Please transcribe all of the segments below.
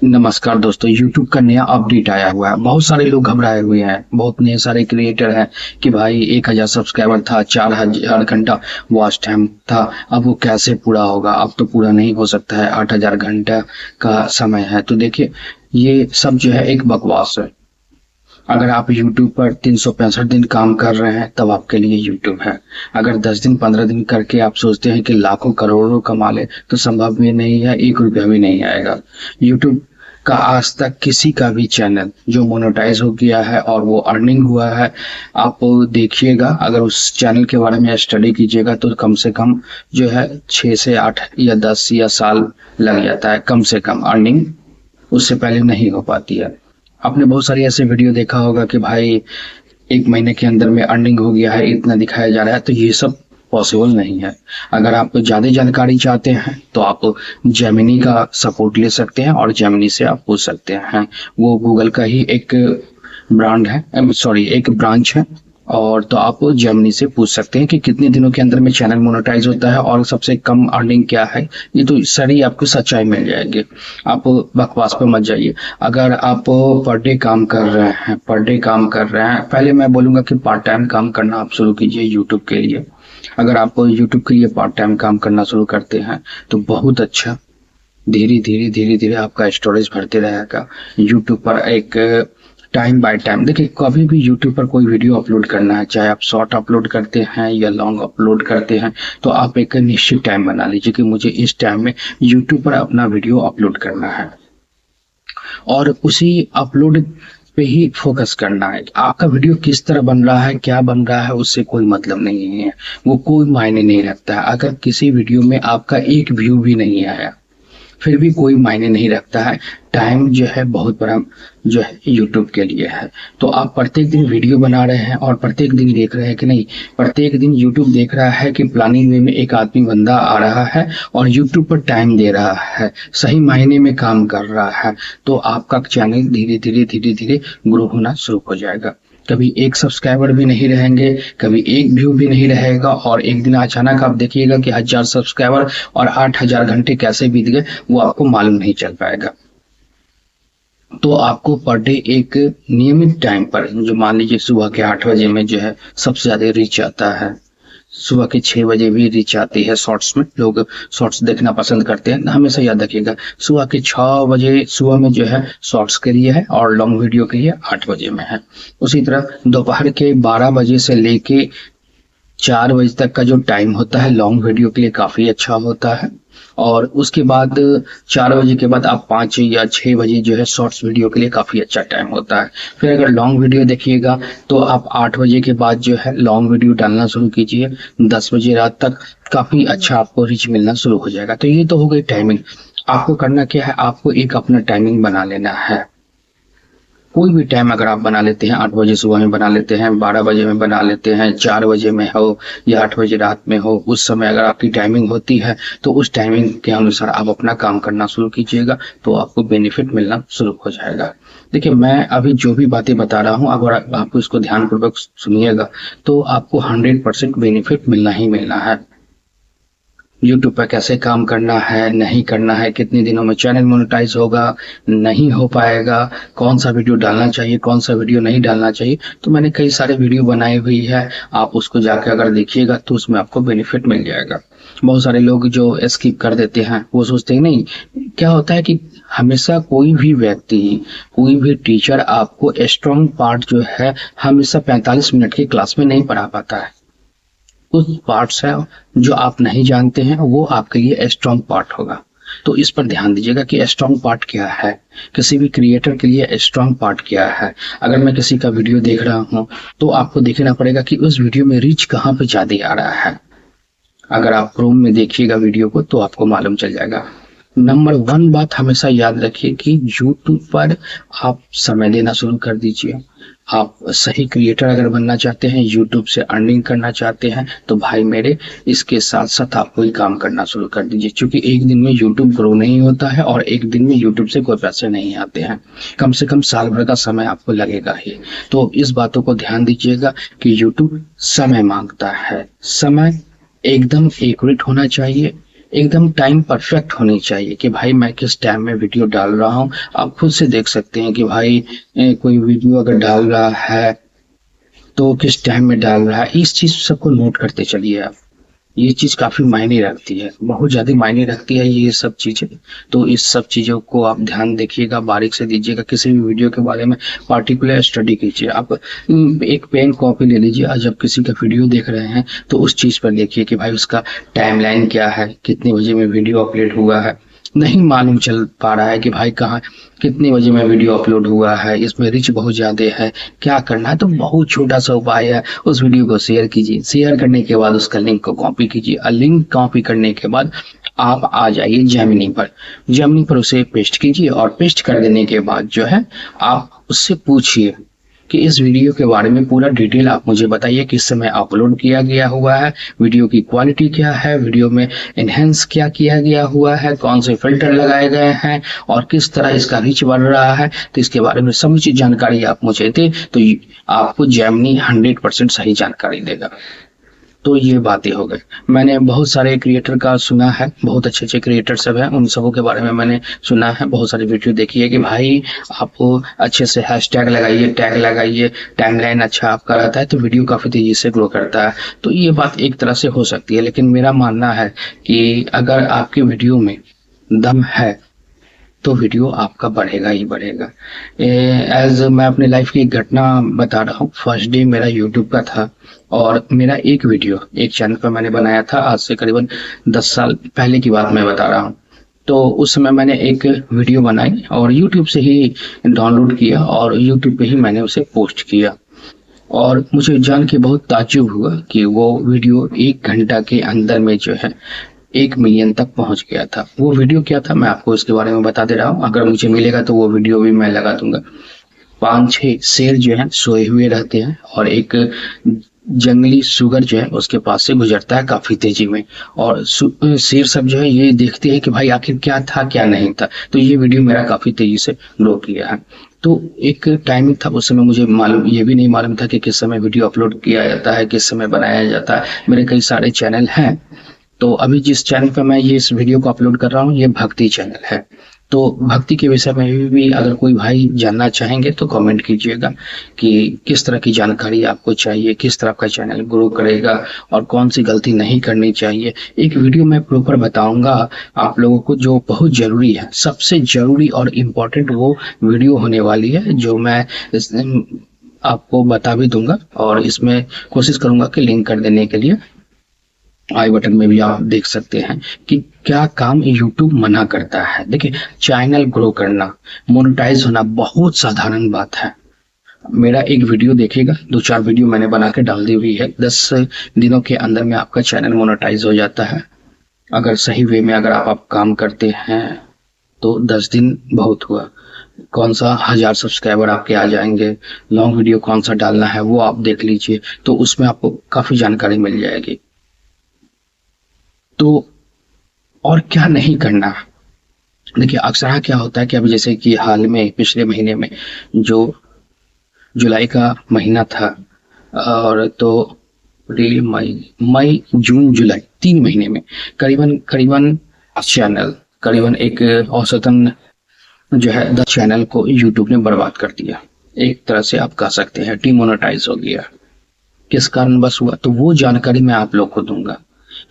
नमस्कार दोस्तों, YouTube का नया अपडेट आया हुआ है। बहुत सारे लोग घबराए हुए हैं। बहुत नए सारे क्रिएटर हैं कि भाई 1000 सब्सक्राइबर था, 4000 घंटा वॉच टाइम था, अब वो कैसे पूरा होगा। अब तो पूरा नहीं हो सकता है, 8000 घंटा का समय है। तो देखिए, ये सब जो है एक बकवास है। अगर आप YouTube पर 365 दिन काम कर रहे हैं तब आपके लिए YouTube है। अगर 10 दिन 15 दिन करके आप सोचते हैं कि लाखों करोड़ों कमा ले, तो संभव भी नहीं है, 1 रुपया भी नहीं आएगा। YouTube का आज तक किसी का भी चैनल जो मोनेटाइज हो गया है और वो अर्निंग हुआ है, आप देखिएगा। अगर उस चैनल के बारे में स्टडी कीजिएगा तो कम से कम जो है 6 से 8 या 10 या साल लग जाता है, कम से कम अर्निंग उससे पहले नहीं हो पाती है। आपने बहुत सारी ऐसे वीडियो देखा होगा कि भाई 1 महीने के अंदर में अर्निंग हो गया है, इतना दिखाया जा रहा है, तो ये सब पॉसिबल नहीं है। अगर आप ज़्यादा जानकारी चाहते हैं तो आप जेमिनी का सपोर्ट ले सकते हैं और जेमिनी से आप पूछ सकते हैं। वो गूगल का ही एक ब्रांड है, सॉरी एक ब्रांच है। और तो आप जेमिनी से पूछ सकते हैं कि कितने दिनों के अंदर में चैनल मोनेटाइज होता है और सबसे कम अर्निंग क्या है। ये तो सारी आपको सच्चाई मिल जाएगी, आप बकवास पे मत जाइए। अगर आप पर डे काम कर रहे हैं, पहले मैं बोलूंगा कि पार्ट टाइम काम करना आप शुरू कीजिए यूट्यूब के लिए। अगर आप यूट्यूब के लिए पार्ट टाइम काम करना शुरू करते हैं तो बहुत अच्छा, धीरे धीरे आपका स्टोरेज भरते रहेगा। यूट्यूब पर एक टाइम बाय टाइम देखिए, कभी भी यूट्यूब पर कोई वीडियो अपलोड करना है, चाहे आप शॉर्ट अपलोड करते हैं या लॉन्ग अपलोड करते हैं, तो आप एक निश्चित टाइम बना लीजिए कि मुझे इस टाइम में यूट्यूब पर अपना वीडियो अपलोड करना है और उसी अपलोड पे ही फोकस करना है। आपका वीडियो किस तरह बन रहा है, क्या बन रहा है, उससे कोई मतलब नहीं है, वो कोई मायने नहीं रखता है। अगर किसी वीडियो में आपका एक व्यू भी नहीं आया फिर भी कोई मायने नहीं रखता है। टाइम जो है बहुत बड़ा जो है यूट्यूब के लिए है। तो आप प्रत्येक दिन वीडियो बना रहे हैं और प्रत्येक दिन देख रहे हैं कि नहीं, प्रत्येक दिन यूट्यूब देख रहा है कि प्लानिंग वे में एक आदमी बंदा आ रहा है और यूट्यूब पर टाइम दे रहा है, सही मायने में काम कर रहा है, तो आपका चैनल धीरे धीरे ग्रो होना शुरू हो जाएगा। कभी एक सब्सक्राइबर भी नहीं रहेंगे, कभी एक व्यू भी नहीं रहेगा और एक दिन अचानक आप देखिएगा कि 1000 सब्सक्राइबर और 8000 घंटे कैसे बीत गए वो आपको मालूम नहीं चल पाएगा। तो आपको पर डे एक नियमित टाइम पर, जो मान लीजिए सुबह के 8 बजे में जो है सबसे ज्यादा रीच आता है, सुबह के 6 बजे भी रीच आती है। शॉर्ट्स में लोग शॉर्ट्स देखना पसंद करते हैं, हमेशा याद रखिएगा सुबह के 6 बजे सुबह में जो है शॉर्ट्स के लिए है और लॉन्ग वीडियो के लिए 8 बजे में है। उसी तरह दोपहर के 12 बजे से लेके 4 बजे तक का जो टाइम होता है लॉन्ग वीडियो के लिए काफी अच्छा होता है। और उसके बाद 4 बजे के बाद आप 5 या 6 बजे जो है शॉर्ट्स वीडियो के लिए काफी अच्छा टाइम होता है। फिर अगर लॉन्ग वीडियो देखिएगा तो आप 8 बजे के बाद जो है लॉन्ग वीडियो डालना शुरू कीजिए, 10 बजे रात तक काफी अच्छा आपको रीच मिलना शुरू हो जाएगा। तो ये तो हो गई टाइमिंग। आपको करना क्या है, आपको एक अपना टाइमिंग बना लेना है। कोई भी टाइम अगर आप बना लेते हैं, 8 बजे सुबह में बना लेते हैं, 12 बजे में बना लेते हैं, 4 बजे में हो या 8 बजे रात में हो, उस समय अगर आपकी टाइमिंग होती है तो उस टाइमिंग के अनुसार आप अपना काम करना शुरू कीजिएगा, तो आपको बेनिफिट मिलना शुरू हो जाएगा। देखिए, मैं अभी जो भी बातें बता रहा हूँ, अगर आपको इसको ध्यानपूर्वक सुनिएगा तो आपको 100% बेनिफिट मिलना ही मिलना है। यूट्यूब पर कैसे काम करना है, नहीं करना है, कितने दिनों में चैनल मोनेटाइज होगा, नहीं हो पाएगा, कौन सा वीडियो डालना चाहिए, कौन सा वीडियो नहीं डालना चाहिए, तो मैंने कई सारे वीडियो बनाई हुई है। आप उसको जाकर अगर देखिएगा तो उसमें आपको बेनिफिट मिल जाएगा। बहुत सारे लोग जो स्किप कर देते हैं, वो सोचते हैं नहीं, क्या होता है कि हमेशा कोई भी व्यक्ति, कोई भी टीचर आपको स्ट्रॉन्ग पार्ट जो है हमेशा 45 मिनट की क्लास में नहीं पढ़ा पाता है। कुछ पार्ट्स है जो आप नहीं जानते हैं, वो आपके लिए स्ट्रॉन्ग पार्ट होगा। तो इस पर ध्यान दीजिएगा कि स्ट्रॉन्ग पार्ट क्या है, किसी भी क्रिएटर के लिए स्ट्रॉन्ग पार्ट क्या है। अगर मैं किसी का वीडियो देख रहा हूं तो आपको देखना पड़ेगा कि उस वीडियो में रीच कहां पे ज्यादा आ रहा है। अगर आप क्रोम में देखिएगा वीडियो को तो आपको मालूम चल जाएगा। नंबर 1 बात हमेशा याद रखिए कि यूट्यूब पर आप समय देना शुरू कर दीजिए। आप सही क्रिएटर अगर बनना चाहते हैं, यूट्यूब से अर्निंग करना चाहते हैं, तो भाई मेरे इसके साथ साथ आप कोई काम करना शुरू कर दीजिए, क्योंकि एक दिन में यूट्यूब ग्रो नहीं होता है और एक दिन में यूट्यूब से कोई पैसे नहीं आते हैं। कम से कम साल भर का समय आपको लगेगा ही। तो इस बातों को ध्यान दीजिएगा कि यूट्यूब समय मांगता है, समय एकदम एक्यूरेट होना चाहिए, एकदम टाइम परफेक्ट होनी चाहिए कि भाई मैं किस टाइम में वीडियो डाल रहा हूँ। आप खुद से देख सकते हैं कि भाई कोई वीडियो अगर डाल रहा है तो किस टाइम में डाल रहा है, इस चीज सबको नोट करते चलिए आप। ये चीज काफी मायने रखती है, बहुत ज्यादा मायने रखती है ये सब चीजें। तो इस सब चीजों को आप ध्यान देखिएगा, बारीक से दीजिएगा। किसी भी वीडियो के बारे में पार्टिकुलर स्टडी कीजिए आप। एक पेन कॉपी ले लीजिए और जब किसी का वीडियो देख रहे हैं तो उस चीज पर देखिए कि भाई उसका टाइमलाइन क्या है, कितने बजे में वीडियो अपलोड हुआ है। नहीं मालूम चल पा रहा है कि भाई कहाँ कितने बजे में वीडियो अपलोड हुआ है, इसमें रिच बहुत ज्यादा है, क्या करना है। तो बहुत छोटा सा उपाय है, उस वीडियो को शेयर कीजिए। शेयर करने के बाद उसका लिंक को कॉपी कीजिए और लिंक कॉपी करने के बाद आप आ जाइए जेमिनी पर। जेमिनी पर उसे पेस्ट कीजिए और पेस्ट कर देने के बाद जो है आप उससे पूछिए कि इस वीडियो के बारे में पूरा डिटेल आप मुझे बताइए, किस समय अपलोड किया गया हुआ है, वीडियो की क्वालिटी क्या है, वीडियो में एनहेंस क्या किया गया हुआ है, कौन से फिल्टर लगाए गए हैं और किस तरह इसका रीच बढ़ रहा है। तो इसके बारे में समुचित जानकारी आप मुझे दें तो आपको जेमिनी 100% सही जानकारी देगा। तो ये बातें हो गई। मैंने बहुत सारे क्रिएटर का सुना है, बहुत अच्छे अच्छे क्रिएटर सब हैं, उन सबों के बारे में मैंने सुना है। बहुत सारी वीडियो देखी है कि भाई आप अच्छे से हैशटैग लगाइए, टैग लगाइए, टाइमलाइन अच्छा आपका रहता है तो वीडियो काफी तेजी से ग्रो करता है। तो ये बात एक तरह से हो सकती है, लेकिन मेरा मानना है कि अगर आपकी वीडियो में दम है तो वीडियो आपका बढ़ेगा ही बढ़ेगा। एज मैं अपने लाइफ की एक घटना बता रहा हूँ। फर्स्ट डे मेरा यूट्यूब का था और मेरा एक वीडियो एक चैनल पर मैंने बनाया था, आज से करीबन 10 साल पहले की बात मैं बता रहा हूँ। तो उस समय मैंने एक वीडियो बनाई और यूट्यूब से ही डाउनलोड किया और यूट्यूब पे ही मैंने उसे पोस्ट किया। और मुझे जान के बहुत ताज्जुब हुआ कि वो वीडियो 1 घंटा के अंदर में जो है 1 मिलियन तक पहुंच गया था। वो वीडियो क्या था मैं आपको इसके बारे में बता दे रहा हूँ, अगर मुझे मिलेगा तो वो वीडियो भी मैं लगा दूंगा। 5-6 शेर जो है सोए हुए रहते हैं और एक जंगली सुगर जो है उसके पास से गुजरता है काफी तेजी में, और शेर सब जो है ये देखते हैं कि भाई आखिर क्या था क्या नहीं था। तो ये वीडियो मेरा काफी तेजी से ग्रो किया है। तो एक टाइमिंग था, उस समय मुझे मालूम ये भी नहीं मालूम था कि किस समय वीडियो अपलोड किया जाता है, किस समय बनाया जाता है। मेरे कई सारे चैनल हैं, तो अभी जिस चैनल पर मैं ये इस वीडियो को अपलोड कर रहा हूँ ये भक्ति चैनल है। तो भक्ति के विषय में भी अगर कोई भाई जानना चाहेंगे तो कमेंट कीजिएगा कि किस तरह की जानकारी आपको चाहिए, किस तरह का चैनल ग्रो करेगा और कौन सी गलती नहीं करनी चाहिए। एक वीडियो में प्रॉपर बताऊंगा आप लोगों को जो बहुत जरूरी है, सबसे जरूरी और इम्पोर्टेंट वो वीडियो होने वाली है जो मैं आपको बता भी दूंगा और इसमें कोशिश करूंगा कि लिंक कर देने के लिए आई बटन में भी आप देख सकते हैं कि क्या काम यूट्यूब मना करता है। देखिए चैनल ग्रो करना, मोनेटाइज होना बहुत साधारण बात है। मेरा एक वीडियो देखिएगा, 2-4 वीडियो मैंने बना के डाल दी हुई है, 10 दिनों के अंदर में आपका चैनल मोनेटाइज हो जाता है। अगर सही वे में अगर आप काम करते हैं तो 10 दिन बहुत हुआ। कौन सा 1000 सब्सक्राइबर आपके आ जाएंगे, लॉन्ग वीडियो कौन सा डालना है वो आप देख लीजिए, तो उसमें आपको काफी जानकारी मिल जाएगी। तो और क्या नहीं करना। देखिए अक्सर क्या होता है कि अभी जैसे कि हाल में पिछले महीने में जो जुलाई का महीना था और तो अप्रैल मई जून जुलाई 3 महीने में करीबन चैनल करीबन एक औसतन जो है 10 चैनल को यूट्यूब ने बर्बाद कर दिया। एक तरह से आप कह सकते हैं डिमोनेटाइज हो गया। किस कारण बस हुआ, तो वो जानकारी मैं आप लोग को दूंगा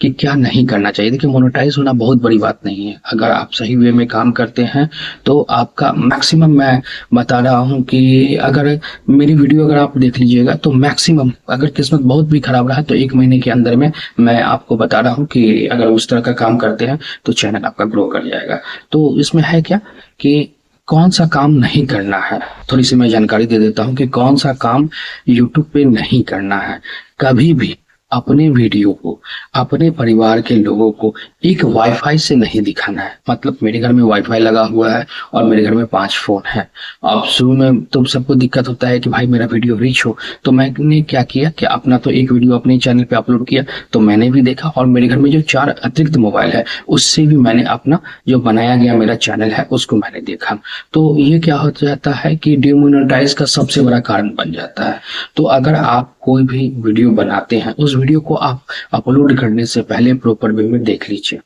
कि क्या नहीं करना चाहिए। देखिए मोनेटाइज होना बहुत बड़ी बात नहीं है, अगर आप सही वे में काम करते हैं तो आपका मैक्सिमम, मैं बता रहा हूं कि अगर मेरी वीडियो अगर आप देख लीजिएगा तो मैक्सिमम, अगर किस्मत बहुत भी खराब रहा तो 1 महीने के अंदर में मैं आपको बता रहा हूं कि अगर उस तरह का काम करते हैं तो चैनल आपका ग्रो कर जाएगा। तो इसमें है क्या कि कौन सा काम नहीं करना है, थोड़ी सी मैं जानकारी दे देता हूं कि कौन सा काम यूट्यूब पे नहीं करना है। कभी भी अपने वीडियो को अपने परिवार के लोगों को एक वाईफाई से नहीं दिखाना है। मतलब मेरे घर में वाईफाई लगा हुआ है और मेरे घर में 5 फोन है। अब शुरू में तो सबको दिक्कत होता है कि भाई मेरा वीडियो रीच हो, तो मैंने क्या किया कि अपना तो एक वीडियो अपने चैनल पे अपलोड किया, तो मैंने भी देखा और मेरे घर में जो 4 अतिरिक्त मोबाइल है उससे भी मैंने अपना जो बनाया गया मेरा चैनल है उसको मैंने देखा। तो ये क्या हो जाता है कि डिमोनेटाइज का सबसे बड़ा कारण बन जाता है। तो अगर आप कोई भी वीडियो बनाते हैं उस वीडियो को आप अपलोड करने से पहले प्रॉपर वे में देख लीजिए।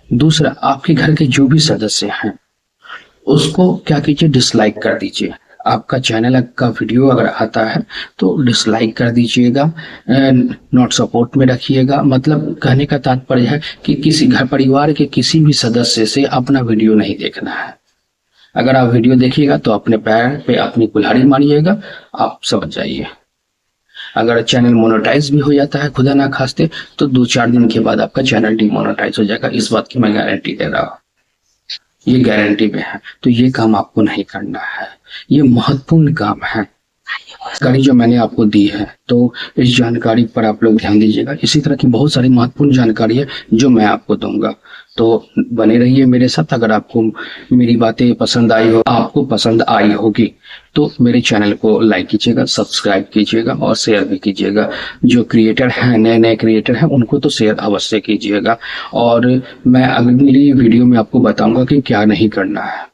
दूसरा, आपके घर के जो भी सदस्य हैं उसको क्या कीजिए, डिसलाइक कर दीजिए। आपका चैनल का वीडियो अगर आता है तो डिसलाइक कर दीजिएगा, नॉट सपोर्ट में रखिएगा। मतलब कहने का तात्पर्य है कि किसी घर परिवार के किसी भी सदस्य से अपना वीडियो नहीं देखना है। अगर आप वीडियो देखिएगा तो अपने पैर पे अपनी कुल्हाड़ी मारिएगा, आप समझ जाइए। अगर चैनल मोनेटाइज भी हो जाता है खुदा ना खास्ते, तो 2-4 दिन के बाद आपका चैनल डीमोनेटाइज हो जाएगा। इस बात की मैं गारंटी दे रहा हूँ, ये गारंटी में है। तो ये काम आपको नहीं करना है, ये महत्वपूर्ण काम है। जानकारी जो मैंने आपको दी है, तो इस जानकारी पर आप लोग ध्यान दीजिएगा। इसी तरह की बहुत सारी महत्वपूर्ण जानकारी है जो मैं आपको दूंगा, तो बने रहिए मेरे साथ। अगर आपको मेरी बातें पसंद आई हो, आपको पसंद आई होगी, तो मेरे चैनल को लाइक कीजिएगा, सब्सक्राइब कीजिएगा और शेयर भी कीजिएगा। जो क्रिएटर हैं, नए नए क्रिएटर हैं, उनको तो शेयर अवश्य कीजिएगा। और मैं अगली वीडियो में आपको बताऊंगा कि क्या नहीं करना है।